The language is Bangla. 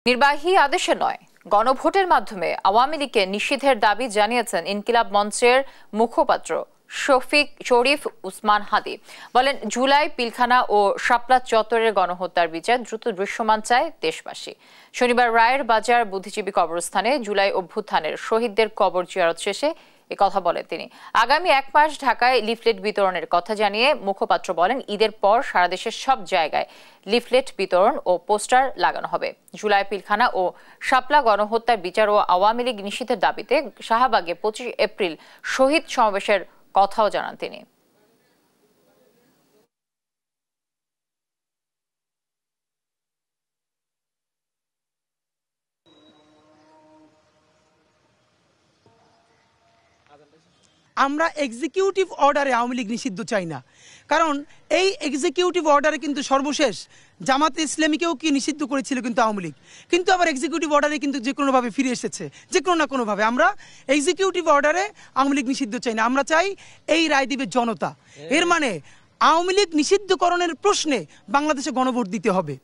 নির্বাহী আদেশে নয়, গণভোটের মাধ্যমে আওয়ামী লীগকে নিষিদ্ধের দাবি জানিয়েছেন ইনকিলাব মঞ্চের মুখপাত্র শরীফ উসমান হাদি। বলেন, জুলাই পিলখানা ও শাপলা চত্বরের গণহত্যার বিচার দ্রুত দৃশ্যমান চায় দেশবাসী। শনিবার রায়ের বাজার বুদ্ধিজীবী কবরস্থানে জুলাই অভ্যুত্থানের শহীদদের কবর জিয়ারত শেষে কথা বলেন তিনি। আগামী 1 মাস ঢাকায় লিফলেট বিতরণের কথা জানিয়ে মুখপাত্র বলেন, ঈদের পর সারা দেশের সব জায়গায় লিফলেট বিতরণ ও পোস্টার লাগানো হবে। জুলাই পিলখানা ও শাপলা গণহত্যার বিচার ও আওয়ামী লীগ নিষিদ্ধের দাবিতে শাহবাগে 25 এপ্রিল শহীদ সমাবেশের কথাও জানান তিনি। আমরা এক্সিকিউটিভ অর্ডারে আওয়ামী লীগ নিষিদ্ধ চাই না, কারণ এই এক্সিকিউটিভ অর্ডারে কিন্তু সর্বশেষ জামাতে ইসলামীকেও কি নিষিদ্ধ করেছিল কিন্তু আওয়ামী লীগ, কিন্তু আবার এক্সিকিউটিভ অর্ডারে কিন্তু যে কোনোভাবে ফিরে এসেছে, যে কোনো না কোনোভাবে। আমরা এক্সিকিউটিভ অর্ডারে আওয়ামী লীগ নিষিদ্ধ চাই না, আমরা চাই এই রায় দিবে জনতা। এর মানে আওয়ামী লীগ নিষিদ্ধকরণের প্রশ্নে বাংলাদেশে গণভোট দিতে হবে।